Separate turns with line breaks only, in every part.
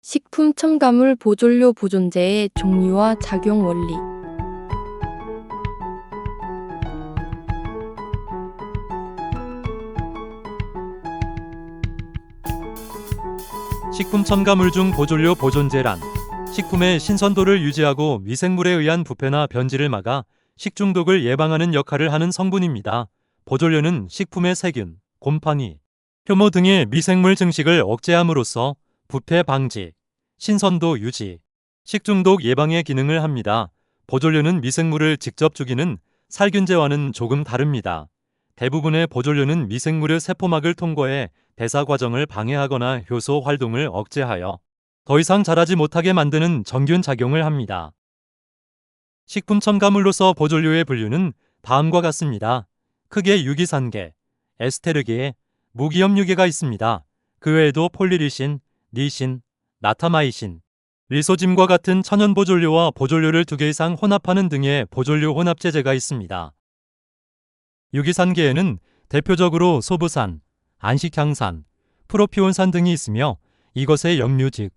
식품 첨가물 보존료 보존제의 종류와 작용 원리.
식품 첨가물 중 보존료 보존제란 식품의 신선도를 유지하고 미생물에 의한 부패나 변질을 막아 식중독을 예방하는 역할을 하는 성분입니다. 보존료는 식품의 세균, 곰팡이, 효모 등의 미생물 증식을 억제함으로써 부패 방지, 신선도 유지, 식중독 예방의 기능을 합니다. 보존료는 미생물을 직접 죽이는 살균제와는 조금 다릅니다. 대부분의 보존료는 미생물의 세포막을 통과해 대사 과정을 방해하거나 효소 활동을 억제하여 더 이상 자라지 못하게 만드는 정균 작용을 합니다. 식품 첨가물로서 보존료의 분류는 다음과 같습니다. 크게 유기산계, 에스테르계, 무기염유계가 있습니다. 그 외에도 폴리리신, 리신, 나타마이신, 리소짐과 같은 천연 보존료와 보존료를 2개 이상 혼합하는 등의 보존료 혼합제제가 있습니다. 유기산계에는 대표적으로 소부산, 안식향산, 프로피온산 등이 있으며 이것의 염류 즉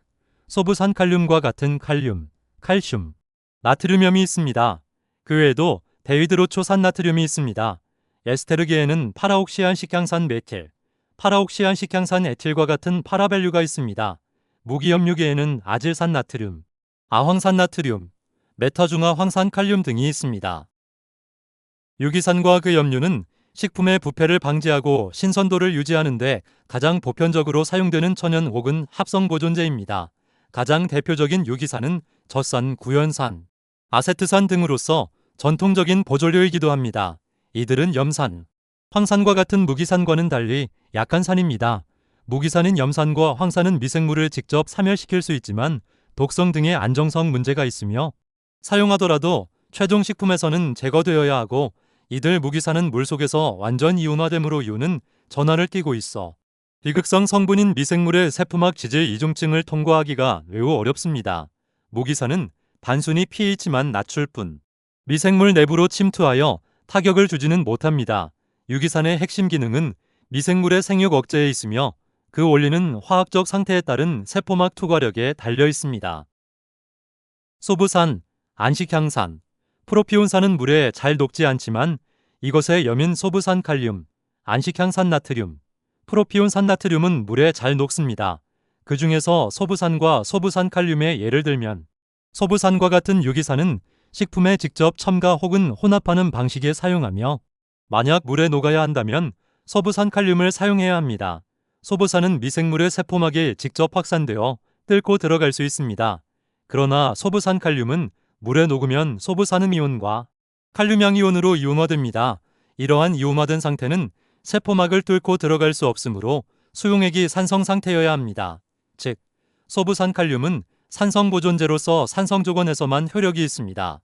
소부산칼륨과 같은 칼륨, 칼슘, 나트륨염이 있습니다. 그 외에도 데히드로초산나트륨이 있습니다. 에스테르계에는 파라옥시안 식향산 메틸, 파라옥시안 식향산 에틸과 같은 파라벨류가 있습니다. 무기염류계에는 아질산 나트륨, 아황산 나트륨, 메타중화 황산칼륨 등이 있습니다. 유기산과 그 염류는 식품의 부패를 방지하고 신선도를 유지하는 데 가장 보편적으로 사용되는 천연 혹은 합성 보존제입니다. 가장 대표적인 유기산은 젖산, 구연산, 아세트산 등으로서 전통적인 보존료이기도 합니다. 이들은 염산, 황산과 같은 무기산과는 달리 약한 산입니다. 무기산인 염산과 황산은 미생물을 직접 사멸시킬 수 있지만 독성 등의 안정성 문제가 있으며 사용하더라도 최종 식품에서는 제거되어야 하고 이들 무기산은 물속에서 완전 이온화됨으로 이온은 전하를 띠고 있어 비극성 성분인 미생물의 세포막 지질 이중증을 통과하기가 매우 어렵습니다. 무기산은 단순히 pH만 낮출 뿐 미생물 내부로 침투하여 타격을 주지는 못합니다. 유기산의 핵심 기능은 미생물의 생육 억제에 있으며 그 원리는 화학적 상태에 따른 세포막 투과력에 달려 있습니다. 소부산, 안식향산, 프로피온산은 물에 잘 녹지 않지만 이것의 염인 소부산칼륨, 안식향산나트륨, 프로피온산나트륨은 물에 잘 녹습니다. 그 중에서 소부산과 소부산칼륨의 예를 들면 소부산과 같은 유기산은 식품에 직접 첨가 혹은 혼합하는 방식에 사용하며 만약 물에 녹아야 한다면 소부산칼륨을 사용해야 합니다. 소부산은 미생물의 세포막에 직접 확산되어 뚫고 들어갈 수 있습니다. 그러나 소부산칼륨은 물에 녹으면 소부산음이온과 칼륨양이온으로 이온화됩니다. 이러한 이온화된 상태는 세포막을 뚫고 들어갈 수 없으므로 수용액이 산성 상태여야 합니다. 즉, 소부산칼륨은 산성보존제로서 산성조건에서만 효력이 있습니다.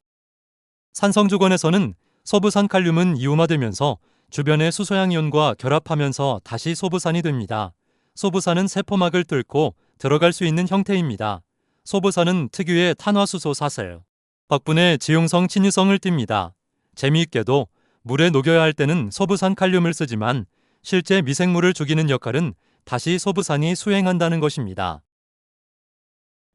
산성조건에서는 소부산칼륨은 이온화되면서 주변의 수소양이온과 결합하면서 다시 소부산이 됩니다. 소부산은 세포막을 뚫고 들어갈 수 있는 형태입니다. 소부산은 특유의 탄화수소 사슬 덕분에 지용성 친유성을 띱니다. 재미있게도 물에 녹여야 할 때는 소부산칼륨을 쓰지만 실제 미생물을 죽이는 역할은 다시 소부산이 수행한다는 것입니다.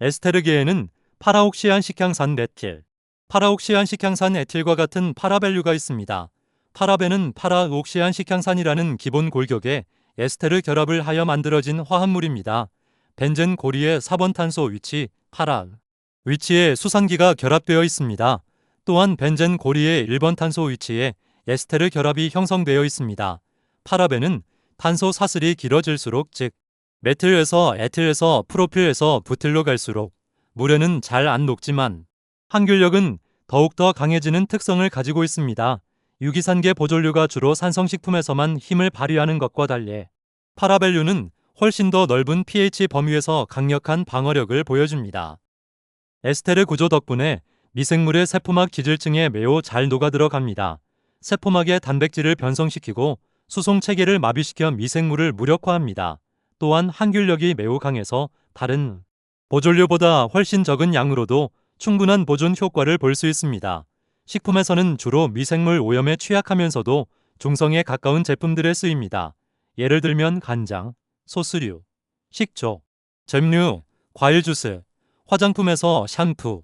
에스테르계에는 파라옥시안 식향산 메틸, 파라옥시안 식향산 에틸과 같은 파라벨류가 있습니다. 파라벤은 파라옥시안 식향산이라는 기본 골격에 에스테르 결합을 하여 만들어진 화합물입니다. 벤젠 고리의 4번 탄소 위치, 파라 위치에 수산기가 결합되어 있습니다. 또한 벤젠 고리의 1번 탄소 위치에 에스테르 결합이 형성되어 있습니다. 파라벤은 탄소 사슬이 길어질수록 즉 메틸에서 에틸에서 프로필에서 부틸로 갈수록 물에는 잘 안 녹지만 항균력은 더욱더 강해지는 특성을 가지고 있습니다. 유기산계 보존료가 주로 산성식품에서만 힘을 발휘하는 것과 달리 파라벨류는 훨씬 더 넓은 pH 범위에서 강력한 방어력을 보여줍니다. 에스테르 구조 덕분에 미생물의 세포막 기질층에 매우 잘 녹아들어갑니다. 세포막의 단백질을 변성시키고 수송체계를 마비시켜 미생물을 무력화합니다. 또한 항균력이 매우 강해서 다른 보존료보다 훨씬 적은 양으로도 충분한 보존 효과를 볼 수 있습니다. 식품에서는 주로 미생물 오염에 취약하면서도 중성에 가까운 제품들에 쓰입니다. 예를 들면 간장, 소스류, 식초, 잼류, 과일 주스, 화장품에서 샴푸,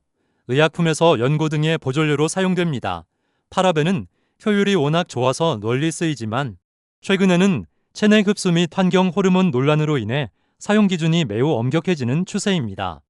의약품에서 연고 등의 보존료로 사용됩니다. 파라벤은 효율이 워낙 좋아서 널리 쓰이지만 최근에는 체내 흡수 및 환경 호르몬 논란으로 인해 사용 기준이 매우 엄격해지는 추세입니다.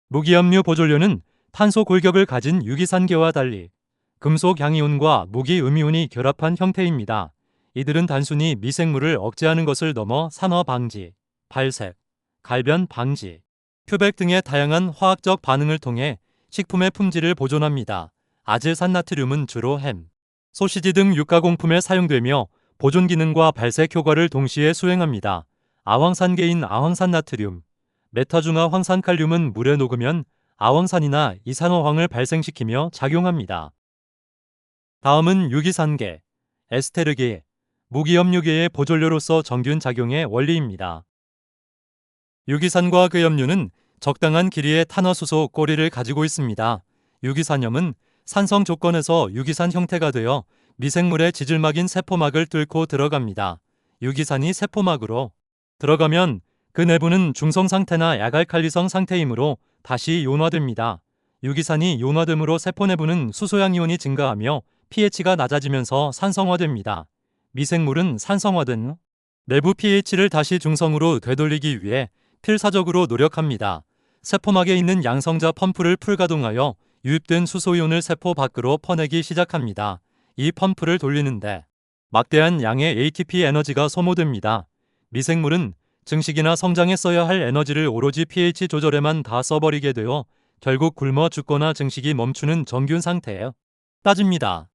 무기압류 보존료는 탄소 골격을 가진 유기산계와 달리 금속 양이온과 무기 음이온이 결합한 형태입니다. 이들은 단순히 미생물을 억제하는 것을 넘어 산화 방지, 발색, 갈변 방지, 표백 등의 다양한 화학적 반응을 통해 식품의 품질을 보존합니다. 아질산나트륨은 주로 햄, 소시지 등 육가공품에 사용되며 보존 기능과 발색 효과를 동시에 수행합니다. 아황산계인 아황산나트륨, 메타중화 황산칼륨은 물에 녹으면 아황산이나 이산화황을 발생시키며 작용합니다. 다음은 유기산계, 에스테르계, 무기염류계의 보존료로서 정균 작용의 원리입니다. 유기산과 그 염류는 적당한 길이의 탄화수소 꼬리를 가지고 있습니다. 유기산염은 산성 조건에서 유기산 형태가 되어 미생물의 지질막인 세포막을 뚫고 들어갑니다. 유기산이 세포막으로 들어가면 그 내부는 중성 상태나 약알칼리성 상태이므로 다시 이온화됩니다. 유기산이 이온화됨으로 세포 내부는 수소양 이온이 증가하며 pH가 낮아지면서 산성화됩니다. 미생물은 산성화된 내부 pH를 다시 중성으로 되돌리기 위해 필사적으로 노력합니다. 세포막에 있는 양성자 펌프를 풀가동하여 유입된 수소이온을 세포 밖으로 퍼내기 시작합니다. 이 펌프를 돌리는데 막대한 양의 ATP 에너지가 소모됩니다. 미생물은 증식이나 성장에 써야 할 에너지를 오로지 pH 조절에만 다 써버리게 되어 결국 굶어 죽거나 증식이 멈추는 정균 상태에 빠집니다.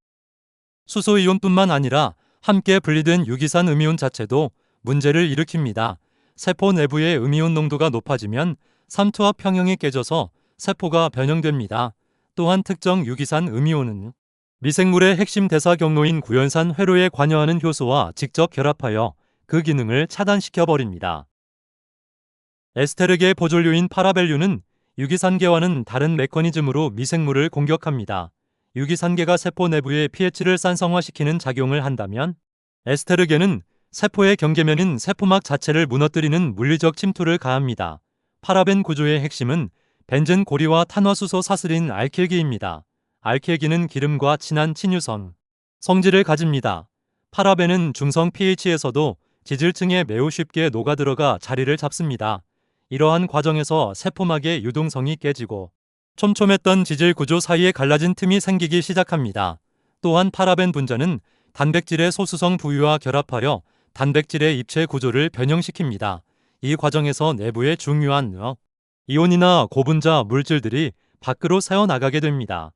수소이온뿐만 아니라 함께 분리된 유기산 음이온 자체도 문제를 일으킵니다. 세포 내부의 음이온 농도가 높아지면 삼투압 평형이 깨져서 세포가 변형됩니다. 또한 특정 유기산 음이온은 미생물의 핵심 대사 경로인 구연산 회로에 관여하는 효소와 직접 결합하여 그 기능을 차단시켜버립니다. 에스테르계 보존료인 파라벤류는 유기산계와는 다른 메커니즘으로 미생물을 공격합니다. 유기산계가 세포 내부의 pH를 산성화시키는 작용을 한다면 에스테르계는 세포의 경계면인 세포막 자체를 무너뜨리는 물리적 침투를 가합니다. 파라벤 구조의 핵심은 벤젠 고리와 탄화수소 사슬인 알킬기입니다. 알킬기는 기름과 친한 친유성 성질을 가집니다. 파라벤은 중성 pH에서도 지질층에 매우 쉽게 녹아들어가 자리를 잡습니다. 이러한 과정에서 세포막의 유동성이 깨지고 촘촘했던 지질 구조 사이에 갈라진 틈이 생기기 시작합니다. 또한 파라벤 분자는 단백질의 소수성 부위와 결합하여 단백질의 입체 구조를 변형시킵니다. 이 과정에서 내부의 중요한 이온이나 고분자 물질들이 밖으로 새어나가게 됩니다.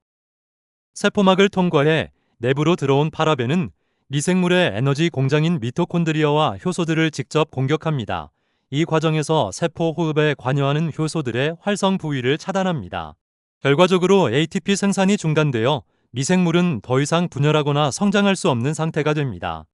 세포막을 통과해 내부로 들어온 파라벤은 미생물의 에너지 공장인 미토콘드리아와 효소들을 직접 공격합니다. 이 과정에서 세포 호흡에 관여하는 효소들의 활성 부위를 차단합니다. 결과적으로 ATP 생산이 중단되어 미생물은 더 이상 분열하거나 성장할 수 없는 상태가 됩니다.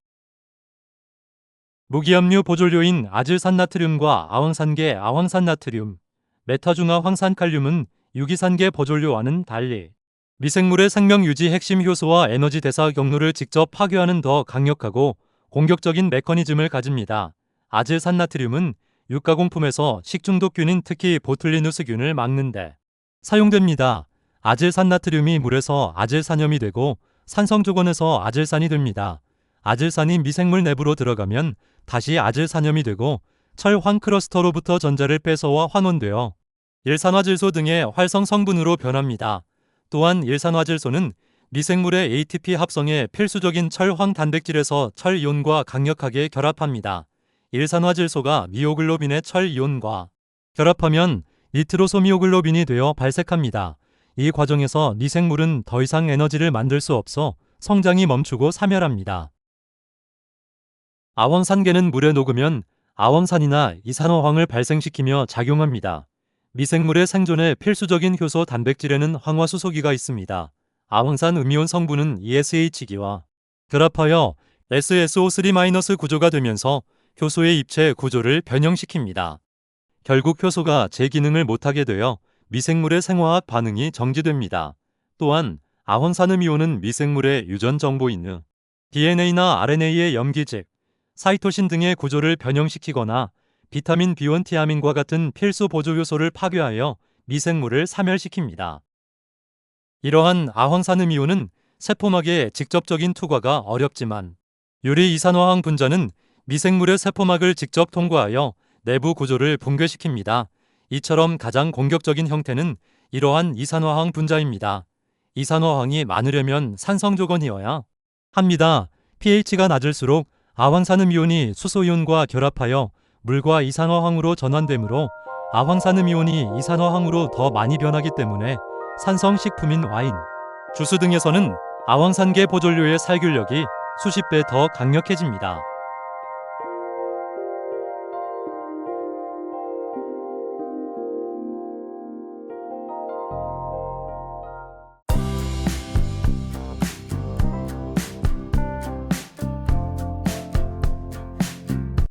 무기압류 보존료인 아질산나트륨과 아황산계 아황산나트륨, 메타중화 황산칼륨은 유기산계 보존료와는 달리 미생물의 생명 유지 핵심 효소와 에너지 대사 경로를 직접 파괴하는 더 강력하고 공격적인 메커니즘을 가집니다. 아질산나트륨은 육가공품에서 식중독균인 특히 보툴리누스균을 막는데 사용됩니다. 아질산나트륨이 물에서 아질산염이 되고 산성조건에서 아질산이 됩니다. 아질산이 미생물 내부로 들어가면 다시 아질산염이 되고 철환 클러스터로부터 전자를 뺏어와 환원되어 일산화질소 등의 활성 성분으로 변합니다. 또한 일산화질소는 미생물의 ATP 합성에 필수적인 철황 단백질에서 철이온과 강력하게 결합합니다. 일산화질소가 미오글로빈의 철이온과 결합하면 니트로소미오글로빈이 되어 발색합니다. 이 과정에서 미생물은 더 이상 에너지를 만들 수 없어 성장이 멈추고 사멸합니다. 아황산계는 물에 녹으면 아황산이나 이산화황을 발생시키며 작용합니다. 미생물의 생존에 필수적인 효소 단백질에는 황화수소기가 있습니다. 아황산 음이온 성분은 ESH기와 결합하여 SSO3- 구조가 되면서 효소의 입체 구조를 변형시킵니다. 결국 효소가 제 기능을 못하게 되어 미생물의 생화학 반응이 정지됩니다. 또한 아황산음이온은 미생물의 유전 정보인 DNA나 RNA의 염기 즉 사이토신 등의 구조를 변형시키거나 비타민 B1, 티아민과 같은 필수 보조 요소를 파괴하여 미생물을 사멸시킵니다. 이러한 아황산음이온은 세포막에 직접적인 투과가 어렵지만 유리 이산화황 분자는 미생물의 세포막을 직접 통과하여 내부 구조를 붕괴시킵니다. 이처럼 가장 공격적인 형태는 이러한 이산화황 분자입니다. 이산화황이 많으려면 산성 조건이어야 합니다. pH가 낮을수록 아황산음이온이 수소이온과 결합하여 물과 이산화황으로 전환되므로 아황산음이온이 이산화황으로 더 많이 변하기 때문에 산성 식품인 와인, 주스 등에서는 아황산계 보존료의 살균력이 수십 배 더 강력해집니다.